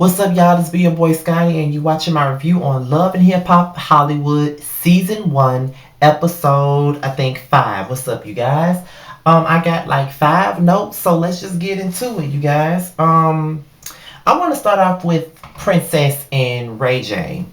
What's up, y'all? This be your boy Scotty, and you watching my review on Love and Hip Hop Hollywood Season 1, Episode, I think, 5. What's up, you guys? I got like 5 notes, so let's just get into it, you guys. I want to start off with Princess and Ray J.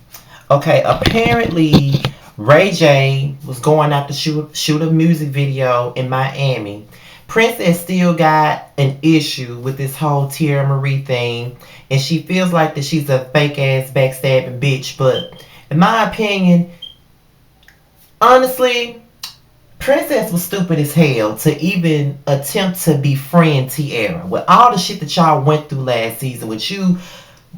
Okay, apparently Ray J was going out to shoot a music video in Miami. Princess still got an issue with this whole Tierra Marie thing, and she feels like that she's a fake ass backstabbing bitch. But in my opinion, honestly, Princess was stupid as hell to even attempt to befriend Tierra with all the shit that y'all went through last season. With you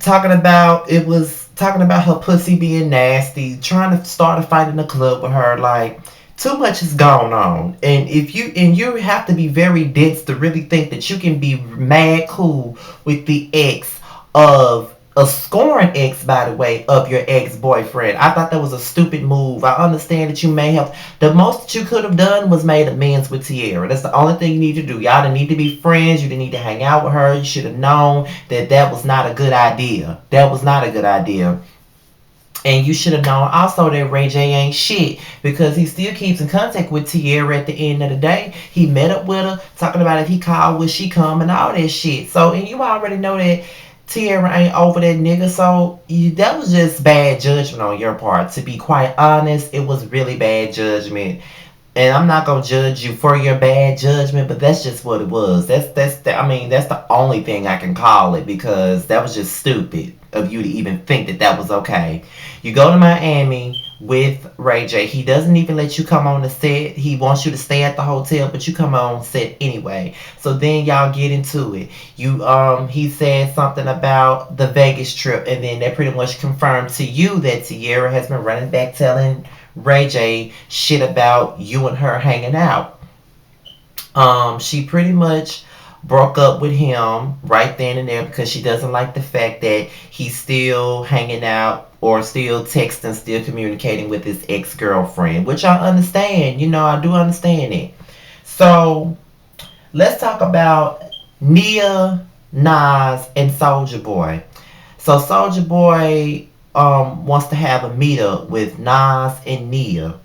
talking about her pussy being nasty, trying to start a fight in the club with her. Like, too much is going on, and you have to be very dense to really think that you can be mad cool with the ex of a scorn ex, by the way, of your ex-boyfriend. I thought that was a stupid move. I understand that you may have, the most that you could have done was made amends with Tierra. That's the only thing you need to do. Y'all didn't need to be friends. You didn't need to hang out with her. You should have known that that was not a good idea. That was not a good idea. And you should have known also that Ray J ain't shit, because he still keeps in contact with Tierra at the end of the day. He met up with her, talking about if he called, will she come, and all that shit. So, and you already know that Tierra ain't over that nigga. So, that was just bad judgment on your part. To be quite honest, it was really bad judgment. And I'm not gonna judge you for your bad judgment, but that's just what it was. That's the only thing I can call it, because that was just stupid of you to even think that that was okay. You go to Miami with Ray J. He doesn't even let you come on the set. He wants you to stay at the hotel, but you come on set anyway. So then y'all get into it. He said something about the Vegas trip, and then that pretty much confirmed to you that Tierra has been running back telling Ray J shit about you and her hanging out. She pretty much broke up with him right then and there because she doesn't like the fact that he's still hanging out or still texting, still communicating with his ex-girlfriend, which I understand. I do understand it. So let's talk about Nia, Nas, and Soulja Boy. So Soulja Boy wants to have a meetup with Nas and Nia.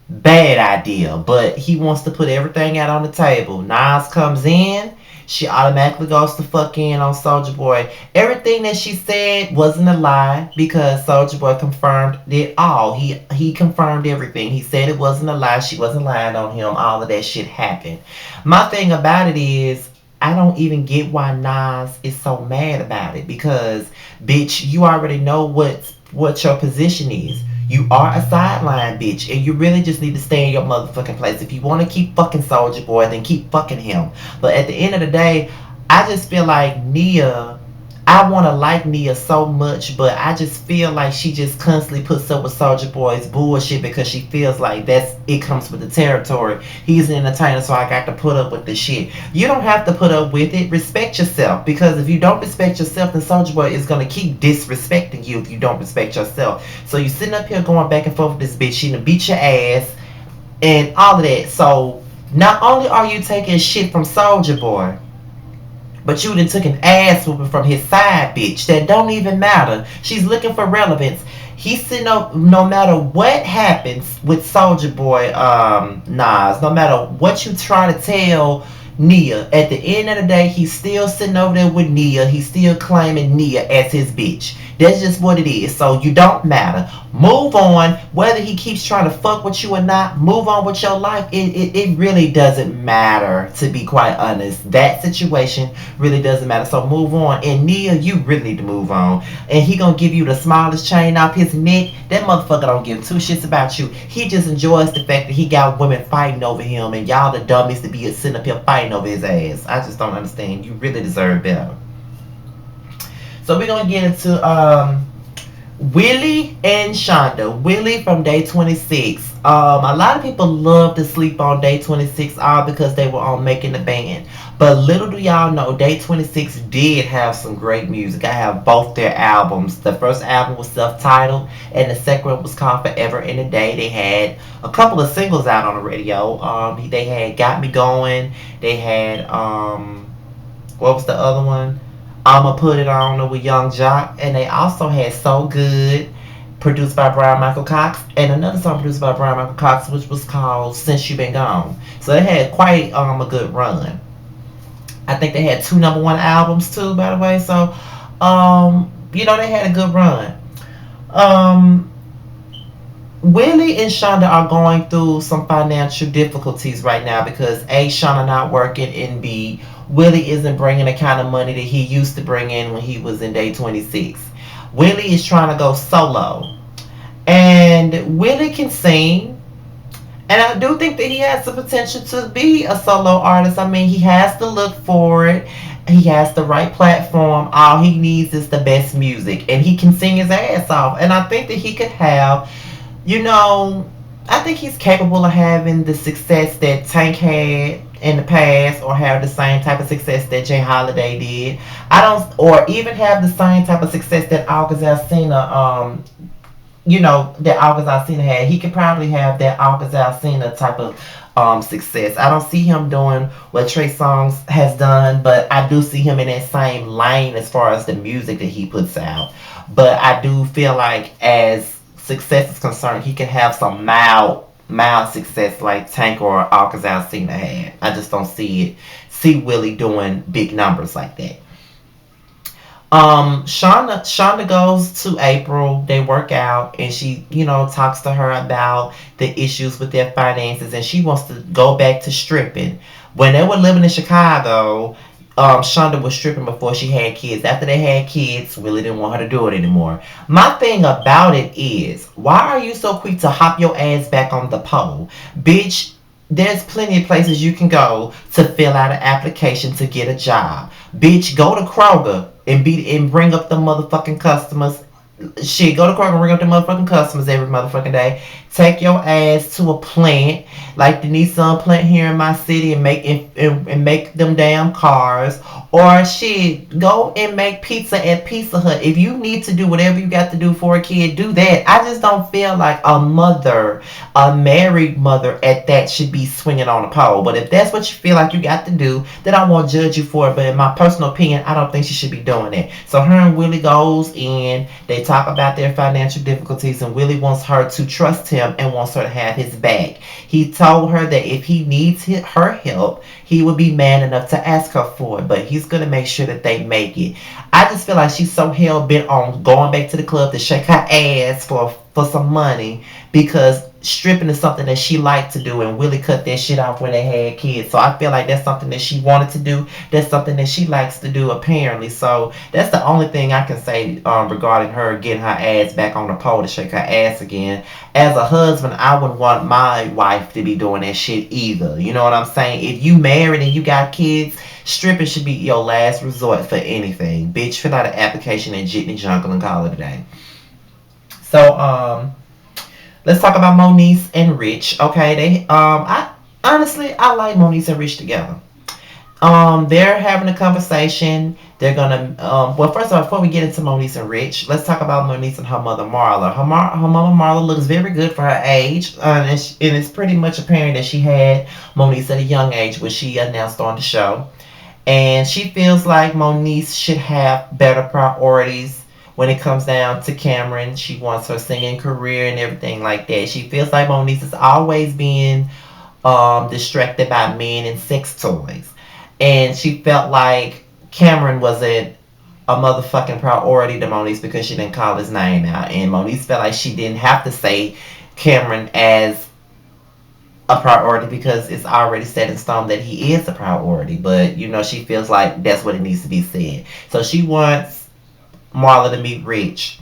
Bad idea, but he wants to put everything out on the table. Nas comes in, she automatically goes to fuck in on Soulja Boy. Everything that she said wasn't a lie, because Soulja Boy confirmed it all. He confirmed everything. He said it wasn't a lie. She wasn't lying on him. All of that shit happened. My thing about it is, I don't even get why Nas is so mad about it, because bitch, you already know what your position is. You are a sideline bitch, and you really just need to stay in your motherfucking place. If you want to keep fucking Soulja Boy, then keep fucking him. But at the end of the day, I just feel like Nia, I want to like Nia so much, but I just feel like she just constantly puts up with Soulja Boy's bullshit, because she feels like it comes with the territory. He's an entertainer, so I got to put up with this shit. You don't have to put up with it. Respect yourself, because if you don't respect yourself, then Soulja Boy is gonna keep disrespecting you if you don't respect yourself. So you sitting up here going back and forth with this bitch. She done beat your ass and all of that. So not only are you taking shit from Soulja Boy, but you done took an ass whooping from his side bitch that don't even matter. She's looking for relevance. He's sitting up, no matter what happens with Soulja Boy, Nas, no matter what you try to tell Nia, at the end of the day, he's still sitting over there with Nia. He's still claiming Nia as his bitch. That's just what it is. So you don't matter. Move on. Whether he keeps trying to fuck with you or not, move on with your life. It really doesn't matter, to be quite honest. That situation really doesn't matter. So move on. And Nia, you really need to move on. And he gonna give you the smallest chain off his neck. That motherfucker don't give two shits about you. He just enjoys the fact that he got women fighting over him, and y'all the dummies to be sitting up here fighting over his ass. I just don't understand. You really deserve better. So we're gonna get into Willie and Shonda. Willie from Day 26. A lot of people love to sleep on Day 26 all because they were on Making the Band. But little do y'all know, Day 26 did have some great music. I have both their albums. The first album was self-titled, and the second one was called Forever in a Day. They had a couple of singles out on the radio. They had Got Me Going. They had, what was the other one? I'ma Put It On with Young Jock, and they also had So Good, produced by Brian Michael Cox, and another song produced by Brian Michael Cox, which was called Since You Been Gone. So they had quite a good run. I think they had two number one albums too, by the way. So, they had a good run. Um, Willie and Shonda are going through some financial difficulties right now because A, Shonda not working, and B, Willie isn't bringing the kind of money that he used to bring in when he was in day 26. Willie is trying to go solo, and Willie can sing, and I do think that he has the potential to be a solo artist. I mean, he has to look for it. He has the right platform. All he needs is the best music, and he can sing his ass off. And I think that he could have, you know, I think he's capable of having the success that Tank had in the past, or have the same type of success that Jay Holiday did. I don't, or even have the same type of success that August Alsina, that August Alsina had. He could probably have that August Alsina type of success. I don't see him doing what Trey Songz has done, but I do see him in that same lane as far as the music that he puts out. But I do feel like, as success is concerned, he can have some mild success like Tank or August Alsina had. I just don't see Willie doing big numbers like that. Shonda goes to April. They work out, and she, talks to her about the issues with their finances, and she wants to go back to stripping. When they were living in Chicago, Shonda was stripping before she had kids. After they had kids, Willie didn't want her to do it anymore. My thing about it is, why are you so quick to hop your ass back on the pole? Bitch, there's plenty of places you can go to fill out an application to get a job. Bitch, go to Kroger and bring up the motherfucking customers. Shit, go to Kroger and bring up the motherfucking customers every motherfucking day. Take your ass to a plant like the Nissan plant here in my city, and make them damn cars. Or shit, go and make pizza at Pizza Hut. If you need to do whatever you got to do for a kid, do that. I just don't feel like a married mother at that, should be swinging on a pole. But if that's what you feel like you got to do, then I won't judge you for it. But in my personal opinion, I don't think she should be doing it. So her and Willie goes in. They talk about their financial difficulties, and Willie wants her to trust him and wants her to have his back. He told her that if he needs her help, he would be man enough to ask her for it, but he's going to make sure that they make it. I just feel like she's so hell bent on going back to the club to shake her ass for some money, because stripping is something that she liked to do, and Willie cut that shit off when they had kids. So I feel like that's something that she wanted to do. That's something that she likes to do, apparently. So that's the only thing I can say regarding her getting her ass back on the pole to shake her ass again. As a husband, I wouldn't want my wife to be doing that shit either. You know what I'm saying? If you married and you got kids, stripping should be your last resort for anything. Bitch, fill out an application at Jitney Jungle and call it a day. So, let's talk about Moniz and Rich. Okay, I like Moniz and Rich together. They're having a conversation. They're gonna well, first of all, before we get into Moniz and Rich, let's talk about Moniz and her mother Marla. Her mama Marla looks very good for her age, and it's pretty much apparent that she had Moniz at a young age, which she announced on the show. And she feels like Moniz should have better priorities when it comes down to Cameron. She wants her singing career and everything like that. She feels like Moniz is always being distracted by men and sex toys. And she felt like Cameron wasn't a motherfucking priority to Moniz because she didn't call his name out. And Moniz felt like she didn't have to say Cameron as a priority because it's already set in stone that he is a priority. But, she feels like that's what it needs to be said. So she wants Marla to meet Rich.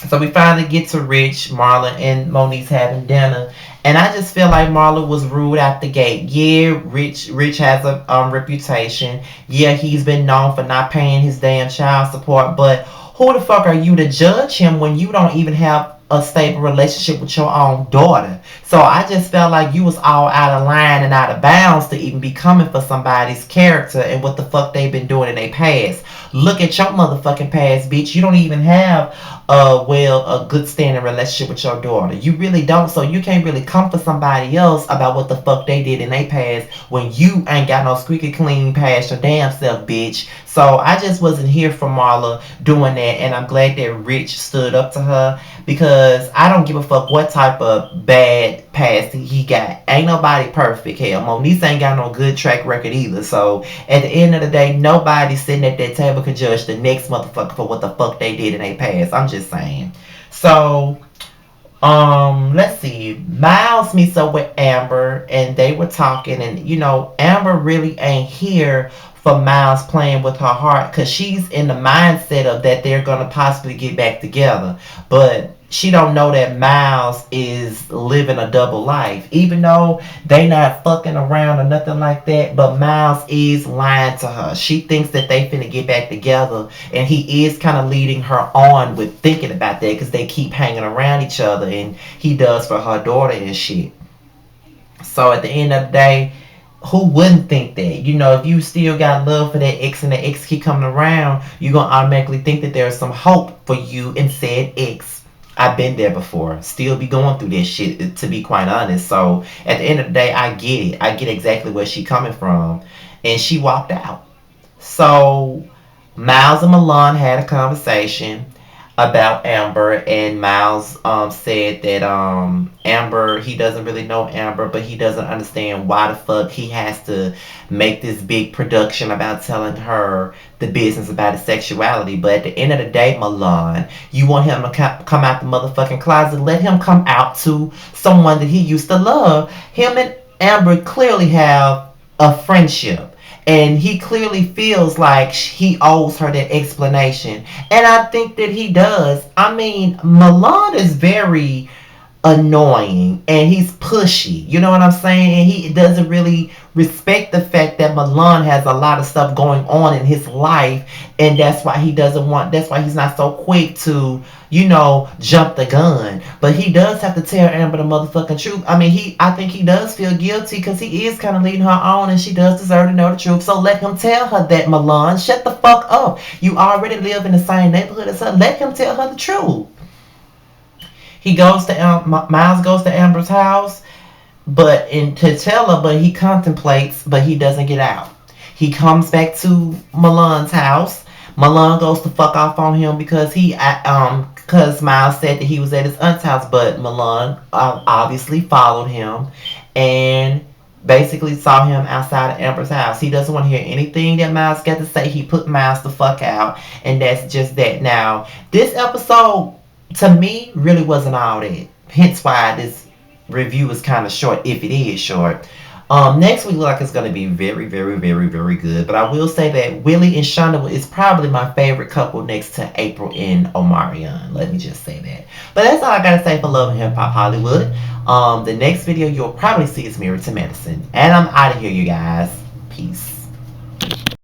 So we finally get to Rich, Marla, and Moniz having dinner. And I just feel like Marla was rude out the gate. Yeah, Rich has a reputation. Yeah, he's been known for not paying his damn child support. But who the fuck are you to judge him when you don't even have a stable relationship with your own daughter? So I just felt like you was all out of line and out of bounds to even be coming for somebody's character and what the fuck they've been doing in their past. Look at your motherfucking past, bitch. You don't even have a good standing relationship with your daughter. You really don't, so you can't really comfort somebody else about what the fuck they did in their past when you ain't got no squeaky clean past your damn self, bitch. So I just wasn't here for Marla doing that, and I'm glad that Rich stood up to her because I don't give a fuck what type of bad past he got. Ain't nobody perfect. Hell, Moniz ain't got no good track record either. So at the end of the day, nobody sitting at that table can judge the next motherfucker for what the fuck they did in their past. I'm just saying. So let's see. Miles meets up with Amber and they were talking, and Amber really ain't here for Miles playing with her heart because she's in the mindset of that they're gonna possibly get back together. But she don't know that Miles is living a double life. Even though they not fucking around or nothing like that, but Miles is lying to her. She thinks that they finna get back together, and he is kind of leading her on with thinking about that because they keep hanging around each other, and he does for her daughter and shit. So at the end of the day, who wouldn't think that? If you still got love for that ex and the ex keep coming around, you're gonna automatically think that there's some hope for you and said ex. I've been there before. Still be going through this shit, to be quite honest. So at the end of the day, I get it. I get exactly where she coming from. And she walked out. So Miles and Milan had a conversation about Amber, and Miles said that Amber, he doesn't really know Amber, but he doesn't understand why the fuck he has to make this big production about telling her the business about his sexuality. But at the end of the day, Milan, you want him to come out the motherfucking closet, let him come out to someone that he used to love. Him and Amber clearly have a friendship, and he clearly feels like he owes her that explanation. And I think that he does. I mean, Milan is very annoying and he's pushy. You know what I'm saying? And he doesn't really respect the fact that Milan has a lot of stuff going on in his life, and that's why he's not so quick to jump the gun. But he does have to tell Amber the motherfucking truth. I mean, I think he does feel guilty because he is kind of leading her on, and she does deserve to know the truth. So let him tell her that. Milan, shut the fuck up. You already live in the same neighborhood as her. Let him tell her the truth. Miles goes to Amber's house, to tell her, but he contemplates, but he doesn't get out. He comes back to Milan's house. Milan goes to fuck off on him because Miles said that he was at his aunt's house, but Milan obviously followed him and basically saw him outside of Amber's house. He doesn't want to hear anything that Miles got to say. He put Miles the fuck out, and that's just that. Now, this episode, to me, really wasn't all that. Hence why this review is kind of short, if it is short. Next week look like it's going to be very, very, very, very good. But I will say that Willie and Shonda is probably my favorite couple next to April and Omarion. Let me just say that. But that's all I got to say for Love and Hip Hop Hollywood. The next video you'll probably see is Mirror to Medicine. And I'm out of here, you guys. Peace.